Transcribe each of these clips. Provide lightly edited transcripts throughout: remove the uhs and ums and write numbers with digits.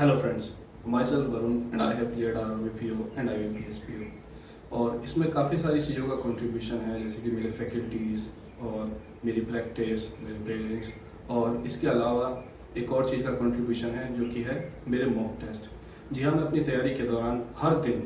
Hello friends, my self Varun and I have cleared RRBPO and IBPSPO। और इसमें काफ़ी सारी चीज़ों का कंट्रीब्यूशन है, जैसे कि मेरे फैकल्टीज़ और मेरी प्रैक्टिस, मेरे पेरेंट्स, और इसके अलावा एक और चीज़ का कंट्रीब्यूशन है जो कि है मेरे मॉक टेस्ट। जी हाँ, मैं अपनी तैयारी के दौरान हर दिन,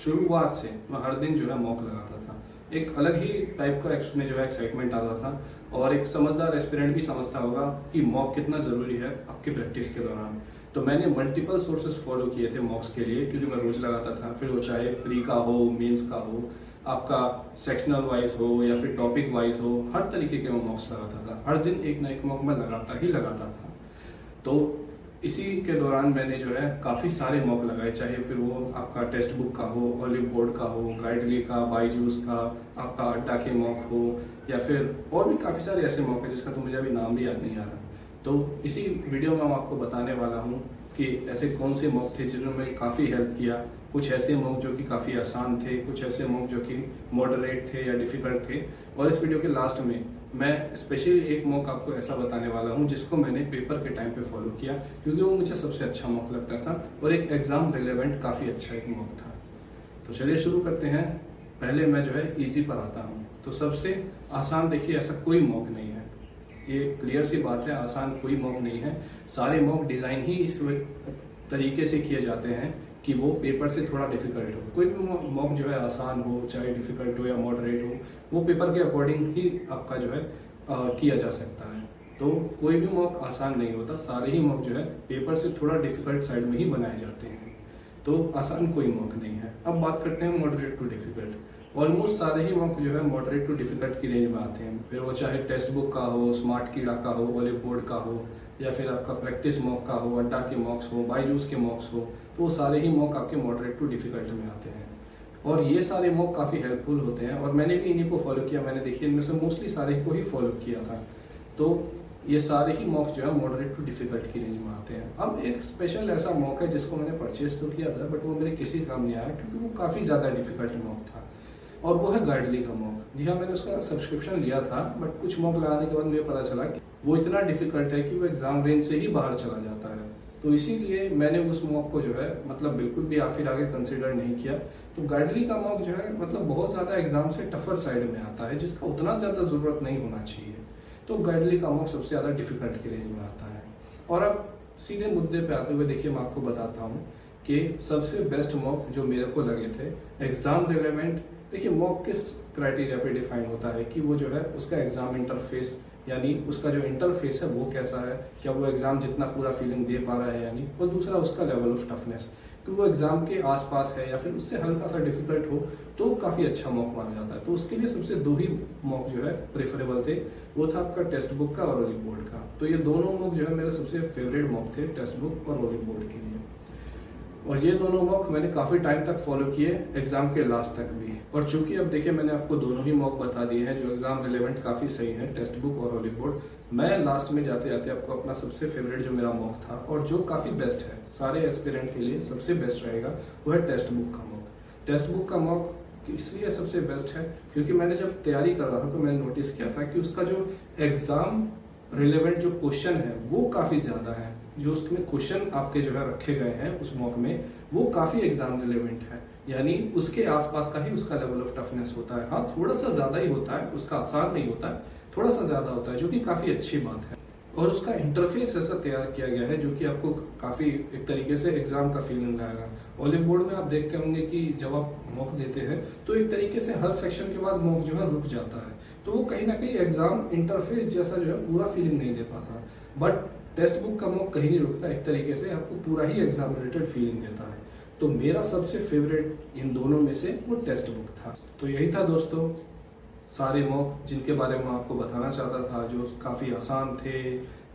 शुरुआत से मैं हर दिन जो है मॉक लगाता था। एक अलग ही टाइप का इसमें जो है एक्साइटमेंट आता था, और एक समझदार एस्पिरेंट भी समझता होगा कि मॉक कितना ज़रूरी है आपकी प्रैक्टिस के दौरान। तो मैंने मल्टीपल सोर्सेज फॉलो किए थे मॉक्स के लिए, क्योंकि मैं रोज़ लगाता था। फिर वो चाहे प्री का हो, मेंस का हो, आपका सेक्शनल वाइज हो या फिर टॉपिक वाइज हो, हर तरीके के मैं मॉक्स लगाता था। हर दिन एक ना एक मॉक मैं लगाता था। तो इसी के दौरान मैंने जो है काफ़ी सारे मॉक लगाए, चाहे फिर वो आपका टेक्स्ट बुक का हो, ओलिव बोर्ड का हो, गाइडली का, बायजूस का, आपका अड्डा के मॉक हो, या फिर और भी काफ़ी सारे ऐसे मॉक है जिसका तो मुझे अभी नाम भी याद नहीं आ रहा। तो इसी वीडियो में मैं आपको बताने वाला हूँ कि ऐसे कौन से मॉक थे जिन्होंने मेरी काफ़ी हेल्प किया। कुछ ऐसे मॉक जो कि काफ़ी आसान थे, कुछ ऐसे मॉक जो कि मॉडरेट थे या डिफ़िकल्ट थे। और इस वीडियो के लास्ट में मैं स्पेशली एक मॉक आपको ऐसा बताने वाला हूँ जिसको मैंने पेपर के टाइम पे फॉलो किया, क्योंकि वो मुझे सबसे अच्छा मॉक लगता था और एक एग्ज़ाम रिलेवेंट काफ़ी अच्छा एक मॉक था। तो चलिए शुरू करते हैं। पहले मैं जो है ईजी पर आता हूँ। तो सबसे आसान, देखिए ऐसा कोई मॉक नहीं है, ये क्लियर सी बात है, आसान कोई मॉक नहीं है। सारे मॉक डिज़ाइन ही इस तरीके से किए जाते हैं कि वो पेपर से थोड़ा डिफिकल्ट हो। कोई भी मॉक जो है आसान हो, चाहे डिफिकल्ट हो या मॉडरेट हो, वो पेपर के अकॉर्डिंग ही आपका जो है किया जा सकता है। तो कोई भी मॉक आसान नहीं होता, सारे ही मॉक जो है पेपर से थोड़ा डिफिकल्ट साइड में ही बनाए जाते हैं। तो आसान कोई मॉक नहीं है। अब बात करते हैं मॉडरेट टू डिफिकल्ट। ऑलमोस्ट सारे ही मॉक जो है मॉडरेट टू डिफिकल्ट की रेंज में आते हैं, फिर वो चाहे टेक्स्ट बुक का हो, स्मार्ट कीड़ा का हो, ओलिव बोर्ड का हो, या फिर आपका प्रैक्टिस मॉक का हो, अड्डा के मॉक्स हो, बायजूस के मॉक्स हो। तो वो सारे ही मॉक आपके मॉडरेट टू डिफिकल्ट में आते हैं, और ये सारे मॉक काफ़ी हेल्पफुल होते हैं। और मैंने भी इन्हीं को फॉलो किया। मैंने देखिए इनमें से मोस्टली सारे को ही फॉलो किया था। तो ये सारे ही मॉक्स जो है मॉडरेट टू डिफिकल्ट की रेंज में आते हैं। अब एक स्पेशल ऐसा मॉक है जिसको मैंने परचेज तो किया था, बट वो मेरे किसी काम नहीं आया, क्योंकि वो काफ़ी ज़्यादा डिफिकल्ट मॉक था, और वो है गाइडली का मॉक। जी हाँ, मैंने उसका सब्सक्रिप्शन लिया था, बट कुछ मॉक लगाने के बाद मुझे पता चला कि वो इतना डिफिकल्ट है कि वो एग्जाम रेंज से ही बाहर चला जाता है। तो इसीलिए मैंने उस मॉक को जो है मतलब बिल्कुल भी फिर आगे कंसिडर नहीं किया। तो गाइडली का मॉक जो है मतलब बहुत ज़्यादा एग्जाम से टफर साइड में आता है, जिसका उतना ज़्यादा ज़रूरत नहीं होना चाहिए। तो गाइडली का मॉक सबसे ज़्यादा डिफिकल्ट की रेंज में आता है। और अब सीधे मुद्दे पे आते हुए देखिए, मैं आपको बताता हूँ कि सबसे बेस्ट मॉक जो मेरे को लगे थे एग्जाम रिलेवेंट। देखिए मॉक किस क्राइटेरिया पे डिफाइन होता है कि वो जो है उसका एग्जाम इंटरफेस, यानी उसका जो इंटरफेस है वो कैसा है, क्या वो एग्जाम जितना पूरा फीलिंग दे पा रहा है यानी, और दूसरा उसका लेवल ऑफ टफनेस, कि वो एग्जाम के आसपास है या फिर उससे हल्का सा डिफिकल्ट हो तो काफ़ी अच्छा मॉक माना जाता है। तो उसके लिए सबसे दो ही मॉक जो है प्रेफरेबल थे, वो था आपका टेक्स्ट बुक का और ओलिव बोर्ड का। तो ये दोनों मॉक जो है मेरे सबसे फेवरेट मॉक थे, टेक्स्ट बुक और ओलिव बोर्ड के लिए। और ये दोनों मॉक मैंने काफ़ी टाइम तक फॉलो किए, एग्जाम के लास्ट तक भी। और चूंकि अब देखिए मैंने आपको दोनों ही मॉक बता दिए हैं जो एग्जाम रिलेवेंट काफ़ी सही है, टेक्स्ट बुक और ओलिव बोर्ड, मैं लास्ट में जाते जाते आपको अपना सबसे फेवरेट जो मेरा मॉक था और जो काफ़ी बेस्ट है, सारे एस्पिरेंट के लिए सबसे बेस्ट रहेगा, वो है टेक्स्ट बुक का मॉक। टेक्स्ट बुक का मॉक इसलिए सबसे बेस्ट है क्योंकि मैंने जब तैयारी कर रहा था तो मैंने नोटिस किया था कि उसका जो एग्जाम रिलेवेंट जो क्वेश्चन है वो काफ़ी ज़्यादा है। जो उसमें क्वेश्चन आपके जो है रखे गए हैं उस मॉक में, वो काफ़ी एग्जाम रिलेवेंट है, यानी उसके आसपास का ही उसका लेवल ऑफ टफनेस होता है। हाँ, थोड़ा सा ज़्यादा ही होता है, उसका आसान नहीं होता है, थोड़ा सा ज़्यादा होता है, जो कि काफ़ी अच्छी बात है। और उसका इंटरफेस ऐसा तैयार किया गया है जो कि आपको काफ़ी एक तरीके से एग्जाम का फीलिंग लाएगा। ओलिव बोर्ड में आप देखते होंगे कि जब आप मॉक देते हैं तो एक तरीके से हर सेक्शन के बाद मॉक जो है रुक जाता है, तो वो कहीं ना कहीं एग्जाम इंटरफेस जैसा जो है पूरा फीलिंग नहीं दे पाता। बट टेक्स्ट बुक का मॉक कहीं नहीं रुकता, एक तरीके से आपको पूरा ही एग्जाम रिलेटेड फीलिंग देता है। तो मेरा सबसे फेवरेट इन दोनों में से वो टेक्स्ट बुक था। तो यही था दोस्तों सारे मॉक जिनके बारे में आपको बताना चाहता था, जो काफ़ी आसान थे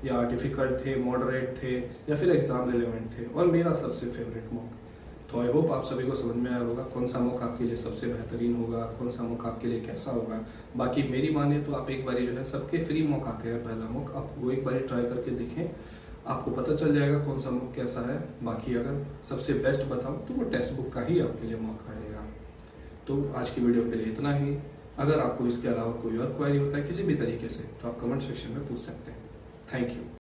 या डिफ़िकल्ट थे, मॉडरेट थे या फिर एग्ज़ाम रिलेवेंट थे, और मेरा सबसे फेवरेट मॉक। तो आई होप आप सभी को समझ में आया होगा कौन सा मॉक आपके लिए सबसे बेहतरीन होगा, कौन सा मॉक आपके लिए कैसा होगा। बाकी मेरी माने तो आप एक बारी जो है, सबके फ्री मॉक आते हैं पहला मॉक, आप वो एक बारी ट्राई करके देखें, आपको पता चल जाएगा कौन सा मॉक कैसा है। बाकी अगर सबसे बेस्ट बताऊं तो वो टेक्स्ट बुक का ही आपके लिए मॉक रहेगा। तो आज की वीडियो के लिए इतना ही। अगर आपको इसके अलावा कोई और क्वेरी होता है किसी भी तरीके से तो आप कमेंट सेक्शन में पूछ सकते हैं। Thank you.